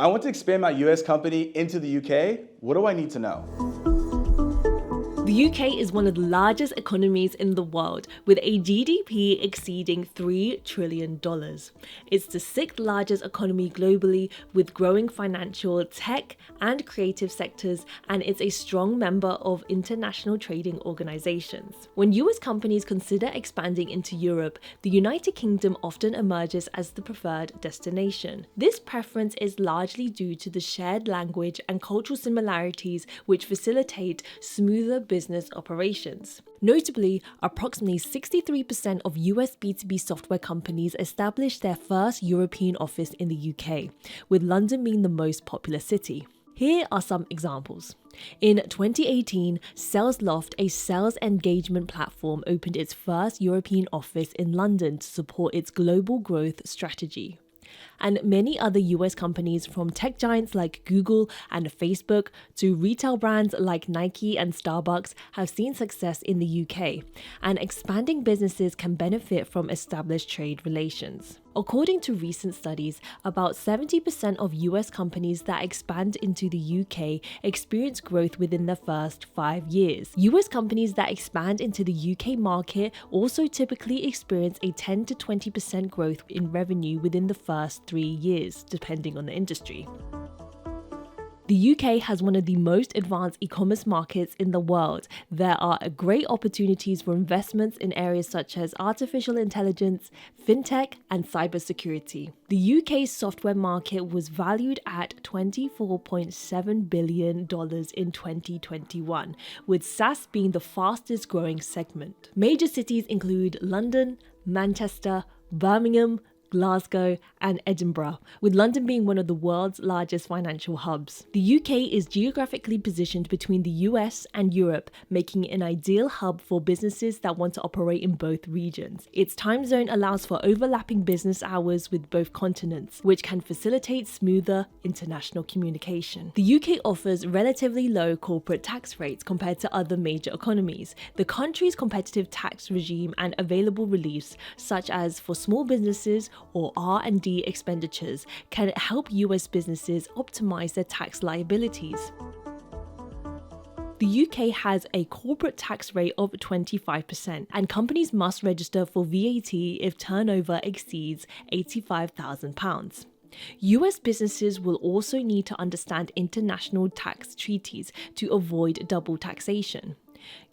I want to expand my US company into the UK. What do I need to know? The UK is one of the largest economies in the world, with a GDP exceeding $3 trillion. It's the sixth largest economy globally, with growing financial, tech, and creative sectors, and it's a strong member of international trading organizations. When US companies consider expanding into Europe, the United Kingdom often emerges as the preferred destination. This preference is largely due to the shared language and cultural similarities, which facilitate smoother business operations. Notably, approximately 63% of US B2B software companies established their first European office in the UK, with London being the most popular city. Here are some examples. In 2018, SalesLoft, a sales engagement platform, opened its first European office in London to support its global growth strategy. And many other US companies, from tech giants like Google and Facebook to retail brands like Nike and Starbucks, have seen success in the UK, and expanding businesses can benefit from established trade relations. According to recent studies, about 70% of US companies that expand into the UK experience growth within the first 5 years. US companies that expand into the UK market also typically experience a 10 to 20% growth in revenue within the first 3 years, depending on the industry. The UK has one of the most advanced e-commerce markets in the world. There are great opportunities for investments in areas such as artificial intelligence, fintech, and cybersecurity. The UK's software market was valued at $24.7 billion in 2021, with SaaS being the fastest growing segment. Major cities include London, Manchester, Birmingham, Glasgow, and Edinburgh, with London being one of the world's largest financial hubs. The UK is geographically positioned between the US and Europe, making it an ideal hub for businesses that want to operate in both regions. Its time zone allows for overlapping business hours with both continents, which can facilitate smoother international communication. The UK offers relatively low corporate tax rates compared to other major economies. The country's competitive tax regime and available reliefs, such as for small businesses or R&D expenditures, can help US businesses optimize their tax liabilities. The UK has a corporate tax rate of 25%, and companies must register for VAT if turnover exceeds £85,000. US businesses will also need to understand international tax treaties to avoid double taxation.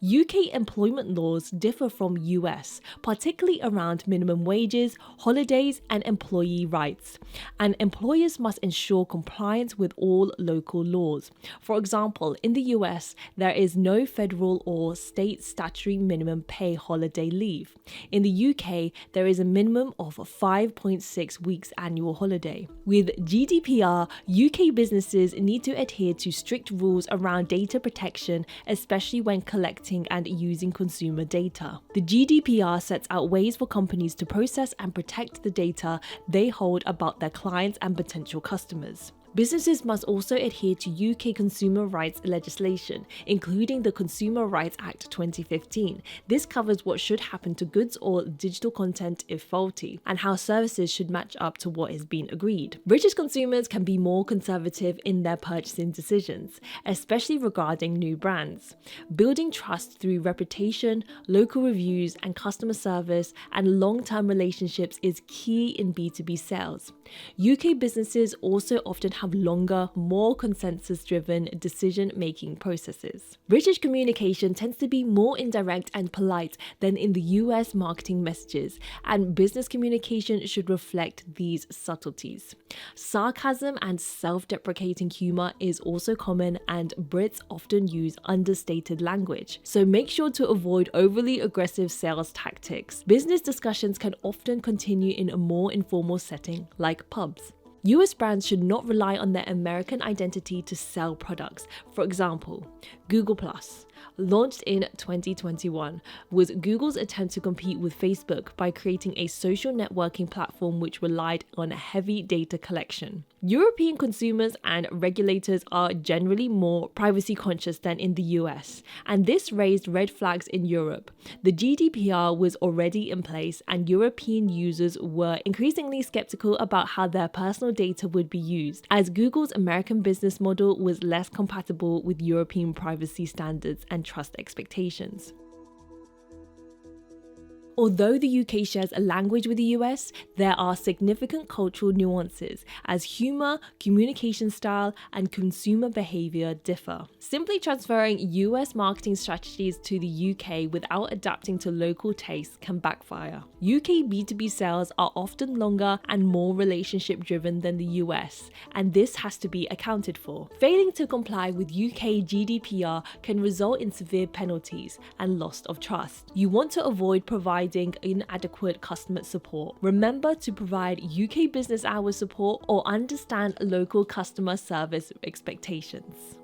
UK employment laws differ from US, particularly around minimum wages, holidays, and employee rights, and employers must ensure compliance with all local laws. For example, in the US, there is no federal or state statutory minimum pay holiday leave. In the UK, there is a minimum of 5.6 weeks annual holiday. With GDPR, UK businesses need to adhere to strict rules around data protection, especially when collecting and using consumer data. The GDPR sets out ways for companies to process and protect the data they hold about their clients and potential customers. Businesses must also adhere to UK consumer rights legislation, including the Consumer Rights Act 2015. This covers what should happen to goods or digital content if faulty, and how services should match up to what has been agreed. British consumers can be more conservative in their purchasing decisions, especially regarding new brands. Building trust through reputation, local reviews, and customer service and long-term relationships is key in B2B sales. UK businesses also often have longer, more consensus-driven decision-making processes. British communication tends to be more indirect and polite than in the US marketing messages, and business communication should reflect these subtleties. Sarcasm and self-deprecating humor is also common, and Brits often use understated language, so make sure to avoid overly aggressive sales tactics. Business discussions can often continue in a more informal setting, like pubs. US brands should not rely on their American identity to sell products. For example, Google+, launched in 2021, was Google's attempt to compete with Facebook by creating a social networking platform which relied on heavy data collection. European consumers and regulators are generally more privacy conscious than in the US, and this raised red flags in Europe. The GDPR was already in place, and European users were increasingly skeptical about how their personal data would be used, as Google's American business model was less compatible with European privacy standards and trust expectations. Although the UK shares a language with the US, there are significant cultural nuances as humour, communication style, and consumer behaviour differ. Simply transferring US marketing strategies to the UK without adapting to local tastes can backfire. UK B2B sales are often longer and more relationship driven than the US, and this has to be accounted for. Failing to comply with UK GDPR can result in severe penalties and loss of trust. You want to avoid providing inadequate customer support. Remember to provide UK business hours support or understand local customer service expectations.